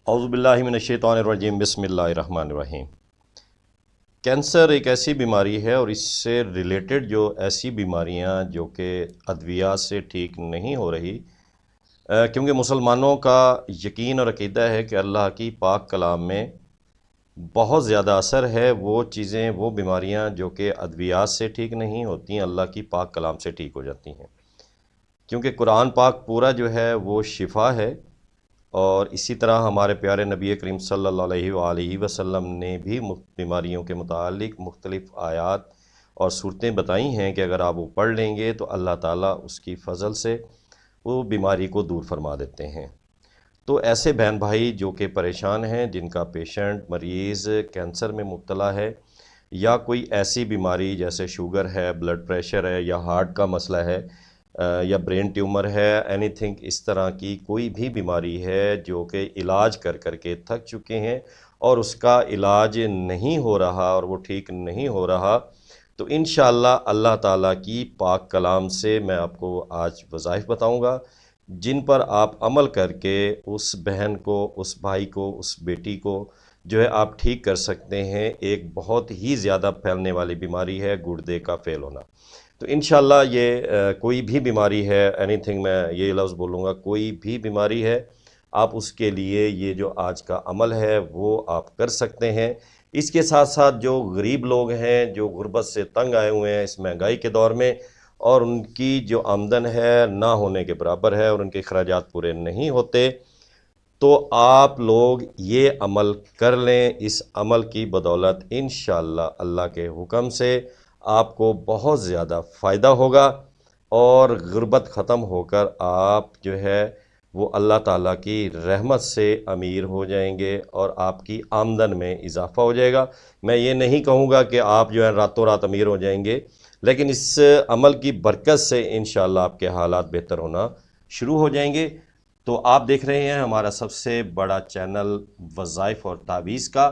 اعوذ باللہ من الشیطان الرجیم، بسم اللہ الرحمن الرحیم۔ کینسر ایک ایسی بیماری ہے اور اس سے ریلیٹڈ جو ایسی بیماریاں جو کہ ادویات سے ٹھیک نہیں ہو رہی، کیونکہ مسلمانوں کا یقین اور عقیدہ ہے کہ اللہ کی پاک کلام میں بہت زیادہ اثر ہے۔ وہ چیزیں، وہ بیماریاں جو کہ ادویات سے ٹھیک نہیں ہوتی ہیں، اللہ کی پاک کلام سے ٹھیک ہو جاتی ہیں، کیونکہ قرآن پاک پورا جو ہے وہ شفا ہے۔ اور اسی طرح ہمارے پیارے نبی کریم صلی اللہ علیہ وآلہ وسلم نے بھی بیماریوں کے متعلق مختلف آیات اور صورتیں بتائی ہیں کہ اگر آپ وہ پڑھ لیں گے تو اللہ تعالیٰ اس کی فضل سے وہ بیماری کو دور فرما دیتے ہیں۔ تو ایسے بہن بھائی جو کہ پریشان ہیں، جن کا پیشنٹ مریض کینسر میں مبتلا ہے یا کوئی ایسی بیماری جیسے شوگر ہے، بلڈ پریشر ہے، یا ہارٹ کا مسئلہ ہے، یا برین ٹیومر ہے، اینی تھنگ، اس طرح کی کوئی بھی بیماری ہے جو کہ علاج کر کر کے تھک چکے ہیں اور اس کا علاج نہیں ہو رہا اور وہ ٹھیک نہیں ہو رہا، تو انشاءاللہ اللہ تعالیٰ کی پاک کلام سے میں آپ کو آج وظائف بتاؤں گا جن پر آپ عمل کر کے اس بہن کو، اس بھائی کو، اس بیٹی کو جو ہے آپ ٹھیک کر سکتے ہیں۔ ایک بہت ہی زیادہ پھیلنے والی بیماری ہے گردے کا فیل ہونا۔ تو انشاءاللہ یہ کوئی بھی بیماری ہے، اینی تھنگ، میں یہ لفظ بولوں گا، کوئی بھی بیماری ہے، آپ اس کے لیے یہ جو آج کا عمل ہے وہ آپ کر سکتے ہیں۔ اس کے ساتھ ساتھ جو غریب لوگ ہیں، جو غربت سے تنگ آئے ہوئے ہیں اس مہنگائی کے دور میں، اور ان کی جو آمدن ہے نہ ہونے کے برابر ہے اور ان کے اخراجات پورے نہیں ہوتے، تو آپ لوگ یہ عمل کر لیں۔ اس عمل کی بدولت انشاءاللہ اللہ کے حکم سے آپ کو بہت زیادہ فائدہ ہوگا اور غربت ختم ہو کر آپ جو ہے وہ اللہ تعالیٰ کی رحمت سے امیر ہو جائیں گے اور آپ کی آمدن میں اضافہ ہو جائے گا۔ میں یہ نہیں کہوں گا کہ آپ جو ہے راتوں رات امیر ہو جائیں گے، لیکن اس عمل کی برکت سے انشاءاللہ آپ کے حالات بہتر ہونا شروع ہو جائیں گے۔ تو آپ دیکھ رہے ہیں ہمارا سب سے بڑا چینل وظائف اور تعویذ کا،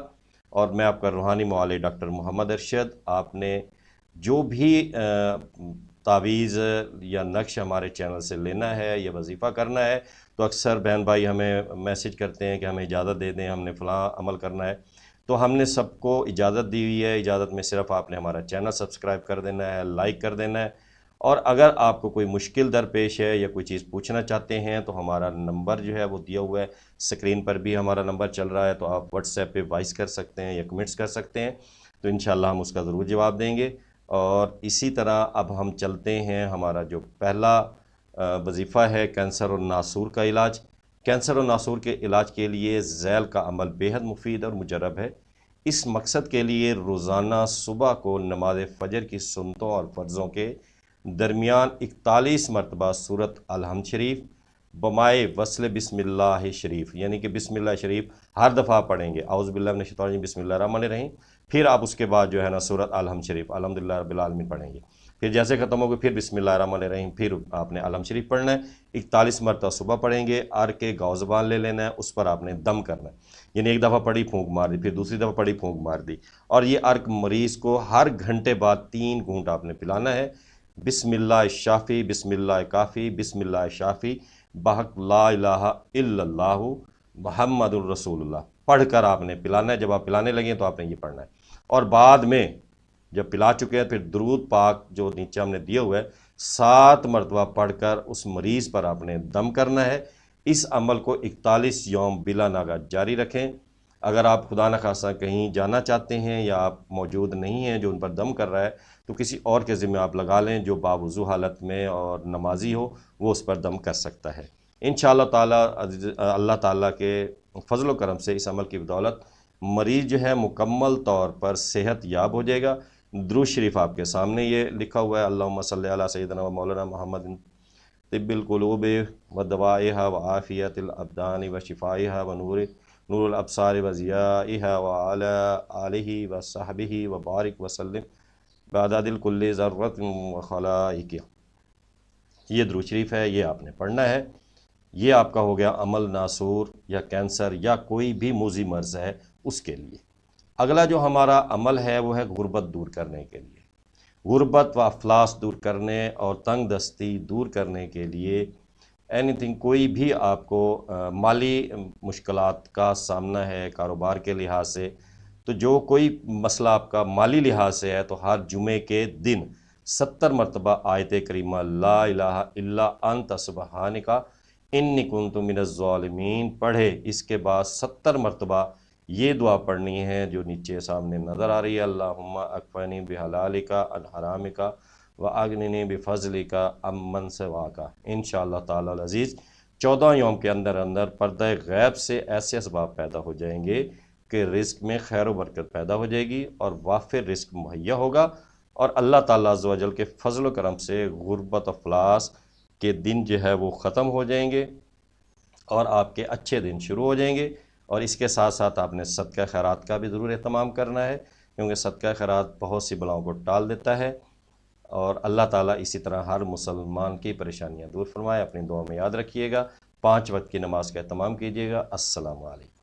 اور میں آپ کا روحانی معالج ڈاکٹر محمد ارشد۔ آپ نے جو بھی تعویذ یا نقش ہمارے چینل سے لینا ہے یا وظیفہ کرنا ہے، تو اکثر بہن بھائی ہمیں میسج کرتے ہیں کہ ہمیں اجازت دے دیں، ہم نے فلاں عمل کرنا ہے، تو ہم نے سب کو اجازت دی ہوئی ہے۔ اجازت میں صرف آپ نے ہمارا چینل سبسکرائب کر دینا ہے، لائک کر دینا ہے، اور اگر آپ کو کوئی مشکل درپیش ہے یا کوئی چیز پوچھنا چاہتے ہیں تو ہمارا نمبر جو ہے وہ دیا ہوا ہے، اسکرین پر بھی ہمارا نمبر چل رہا ہے، تو آپ واٹس ایپ پہ وائس کر سکتے ہیں یا کمنٹس کر سکتے ہیں، تو انشاءاللہ ہم اس کا ضرور جواب دیں گے۔ اور اسی طرح اب ہم چلتے ہیں، ہمارا جو پہلا وظیفہ ہے کینسر اور ناسور کا علاج۔ کینسر اور ناسور کے علاج کے لیے ذیل کا عمل بیحد مفید اور مجرب ہے۔ اس مقصد کے لیے روزانہ صبح کو نماز فجر کی سنتوں اور فرضوں کے درمیان 41 مرتبہ سورۃ الحمد شریف بمائے وصل بسم اللہ شریف، یعنی کہ بسم اللہ شریف ہر دفعہ آپ پڑھیں گے، اعوذ باللہ من الشیطان الرجیم، بسم اللہ الرحمن الرحیم، پھر آپ اس کے بعد جو ہے نا سورۃ الحمد شریف الحمدللہ رب العالمین پڑھیں گے، پھر جیسے ختم ہوگا پھر بسم اللہ الرحمن الرحیم، پھر آپ نے الحمد شریف پڑھنا ہے۔ 41 مرتبہ صبح پڑھیں گے، عرق کے گاؤ زبان لے لینا ہے، اس پر آپ نے دم کرنا ہے، یعنی ایک دفعہ پڑھی پھونک مار دی، پھر دوسری دفعہ پڑھی پھونک مار دی، اور یہ عرق مریض کو ہر گھنٹے بعد 3 گھونٹ آپ نے پلانا ہے۔ بسم اللہ شافی، بسم اللہ کافی، بسم اللہ شافی، بحق لا الہ الا اللہ محمد الرسول اللہ پڑھ کر آپ نے پلانا ہے۔ جب آپ پلانے لگیں تو آپ نے یہ پڑھنا ہے، اور بعد میں جب پلا چکے ہیں پھر درود پاک جو نیچے ہم نے دیا ہوا ہے 7 مرتبہ پڑھ کر اس مریض پر آپ نے دم کرنا ہے۔ اس عمل کو 41 یوم بلا ناغہ جاری رکھیں۔ اگر آپ خدا نخواستہ کہیں جانا چاہتے ہیں یا آپ موجود نہیں ہیں جو ان پر دم کر رہا ہے، تو کسی اور کے ذمہ آپ لگا لیں جو باوضو حالت میں اور نمازی ہو، وہ اس پر دم کر سکتا ہے۔ انشاءاللہ تعالیٰ اللہ تعالیٰ کے فضل و کرم سے اس عمل کی بدولت مریض جو ہے مکمل طور پر صحت یاب ہو جائے گا۔ درود شریف آپ کے سامنے یہ لکھا ہوا ہے، اللہم صلی علی سیدنا و مولانا محمد طب القلوب و دوائها و عافیت الابدان و شفائها و نور الابصار و ضیائها و علی آلہ و صحبہ و بارک وسلم بعدد الکل ذرۃ و خلائق۔ یہ درود شریف ہے، یہ آپ نے پڑھنا ہے۔ یہ آپ کا ہو گیا عمل ناسور یا کینسر یا کوئی بھی موذی مرض ہے اس کے لیے۔ اگلا جو ہمارا عمل ہے وہ ہے غربت دور کرنے کے لیے۔ غربت و افلاس دور کرنے اور تنگ دستی دور کرنے کے لیے اینی تھنگ، کوئی بھی آپ کو مالی مشکلات کا سامنا ہے کاروبار کے لحاظ سے، تو جو کوئی مسئلہ آپ کا مالی لحاظ سے ہے، تو ہر جمعے کے دن 70 مرتبہ آیت کریمہ لا الہ الا انت سبحانک انی کنت من الظالمین پڑھے۔ اس کے بعد 70 مرتبہ یہ دعا پڑھنی ہے جو نیچے سامنے نظر آ رہی ہے، اللہم اکفنی بحلالک عن حرامک واغننی بفضلک عمن سواک۔ انشاءاللہ تعالی العزیز 14 یوم کے اندر اندر پردہ غیب سے ایسے اسباب پیدا ہو جائیں گے کہ رزق میں خیر و برکت پیدا ہو جائے گی اور وافر رزق مہیا ہوگا، اور اللہ تعالیٰ عز و جل کے فضل و کرم سے غربت و افلاس کے دن جو ہے وہ ختم ہو جائیں گے اور آپ کے اچھے دن شروع ہو جائیں گے۔ اور اس کے ساتھ ساتھ آپ نے صدقہ خیرات کا بھی ضرور اہتمام کرنا ہے، کیونکہ صدقہ خیرات بہت سی بلاؤں کو ٹال دیتا ہے، اور اللہ تعالیٰ اسی طرح ہر مسلمان کی پریشانیاں دور فرمائے۔ اپنی دعا میں یاد رکھیے گا، 5 وقت کی نماز کا اہتمام کیجیے گا۔ السلام علیکم۔